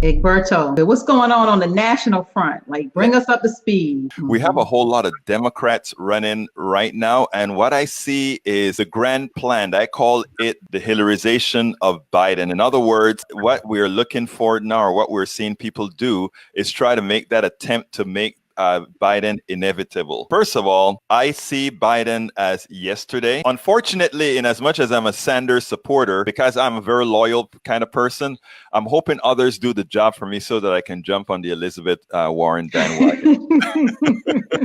Egberto, what's going on the national front? Like, bring us up to speed. We have a whole lot of Democrats running right now. And what I see is the grand plan. I call it the Hillarization of Biden. In other words, what we're looking for now, or what we're seeing people do, is try to make that attempt to make Biden inevitable. First of all, I see Biden as yesterday. Unfortunately, in as much as I'm a Sanders supporter, because I'm a very loyal kind of person, I'm hoping others do the job for me so that I can jump on the Elizabeth Warren bandwagon.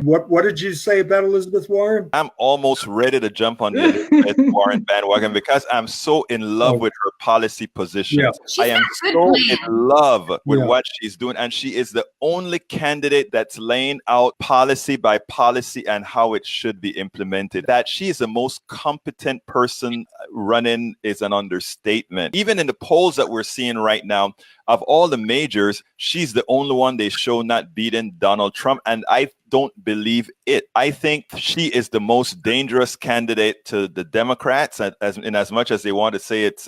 What did you say about Elizabeth Warren? I'm almost ready to jump on the Elizabeth Warren bandwagon because I'm so in love with her policy positions. Yeah. I am so in love with what she's doing. And she is the only candidate that's laying out policy by policy and how it should be implemented. That she is the most competent person running is an understatement. Even in the polls that we're seeing right now, of all the majors, she's the only one they show not beating Donald Trump. And I don't believe it. I think she is the most dangerous candidate to the Democrats, in as much as they want to say it's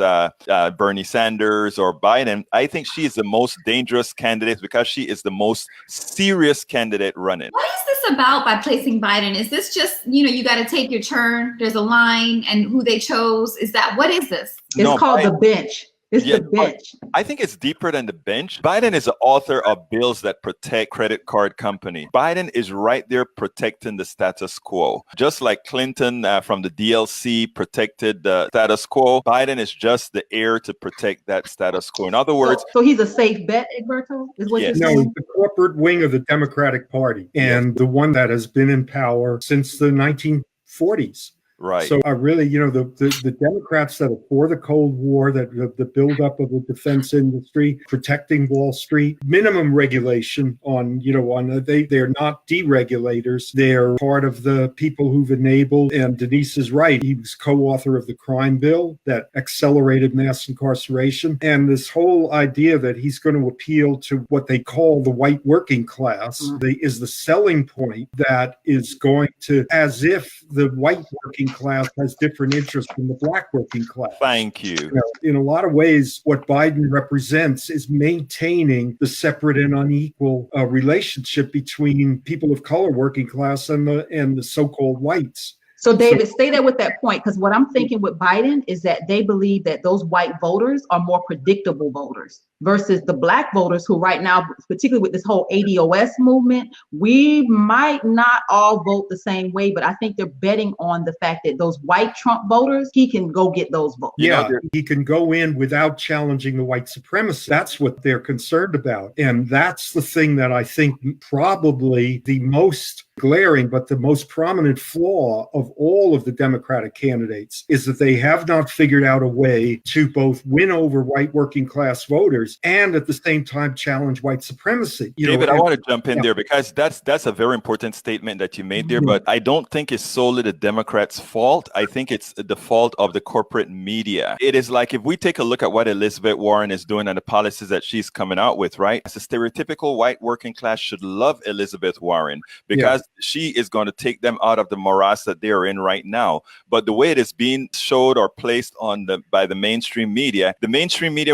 Bernie Sanders or Biden. I think she is the most dangerous candidate because she is the most serious candidate running. What is this about by placing Biden? Is this just, you got to take your turn? There's a line and who they chose. What is this? It's called the bench. It's the bench. I think it's deeper than the bench. Biden is the author of bills that protect credit card company. Biden is right there protecting the status quo. Just like Clinton from the DLC protected the status quo, Biden is just the heir to protect that status quo. In other words... So he's a safe bet, Egberto, is what you're saying? No, the corporate wing of the Democratic Party and the one that has been in power since the 1940s. Right. So I really, the Democrats that are for the Cold War, that the buildup of the defense industry, protecting Wall Street, minimum regulation they're not deregulators. They're part of the people who've enabled, and Denise is right. He was co-author of the crime bill that accelerated mass incarceration. And this whole idea that he's going to appeal to what they call the white working class is the selling point that is going to, as if the white working class has different interests than the black working class. Thank you. In a lot of ways, what Biden represents is maintaining the separate and unequal relationship between people of color, working class, and the so-called whites. So, David, stay there with that point, because what I'm thinking with Biden is that they believe that those white voters are more predictable voters versus the black voters who right now, particularly with this whole ADOS movement, we might not all vote the same way, but I think they're betting on the fact that those white Trump voters, he can go get those votes. Yeah, he can go in without challenging the white supremacy. That's what they're concerned about. And that's the thing that I think probably the most glaring, but the most prominent flaw of all of the Democratic candidates is that they have not figured out a way to both win over white working class voters and at the same time challenge white supremacy. David, I want to jump in there because that's a very important statement that you made there, but I don't think it's solely the Democrats' fault. I think it's the fault of the corporate media. It is like, if we take a look at what Elizabeth Warren is doing and the policies that she's coming out with, right? As a stereotypical white working class should love Elizabeth Warren because she is going to take them out of the morass that they are in right now. But the way it is being showed or placed by the mainstream media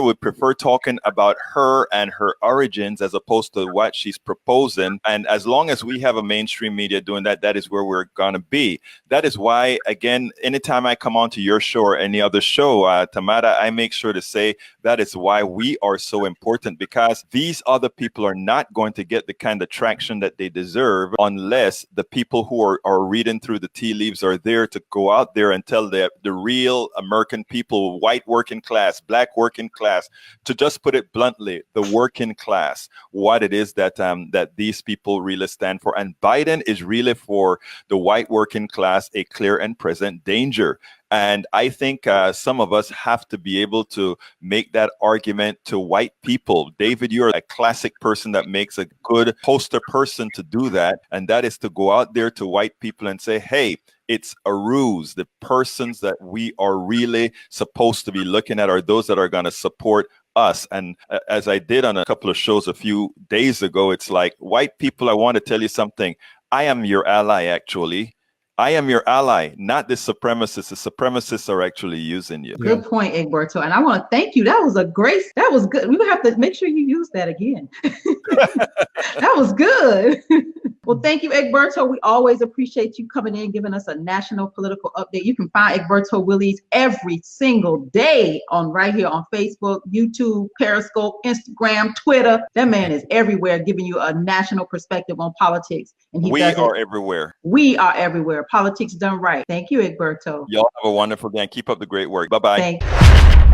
would prefer talking about her and her origins as opposed to what she's proposing. And as long as we have a mainstream media doing that, that is where we're going to be. That is why, again, anytime I come onto your show or any other show, Tamara, I make sure to say that is why we are so important, because these other people are not going to get the kind of traction that they deserve unless the people who are reading through the tea leaves are there to go out there and tell the real American people, white working class, black working class, to just put it bluntly, the working class, what it is that these people really stand for. And Biden is really for the white working class a clear and present danger. And I think some of us have to be able to make that argument to white people. David, you're a classic person that makes a good poster person to do that. And that is to go out there to white people and say, hey, it's a ruse. The persons that we are really supposed to be looking at are those that are going to support us. And as I did on a couple of shows a few days ago, it's like, white people, I want to tell you something. I am your ally, actually. I am your ally, not the supremacists. The supremacists are actually using you. Good point, Egberto. And I want to thank you. That was good. We will have to make sure you use that again. That was good. Well, thank you, Egberto. We always appreciate you coming in, giving us a national political update. You can find Egberto Willies every single day right here on Facebook, YouTube, Periscope, Instagram, Twitter. That man is everywhere, giving you a national perspective on politics. And we are everywhere. We are everywhere. Politics done right. Thank you, Egberto. Y'all have a wonderful day and keep up the great work. Bye-bye. Thank you.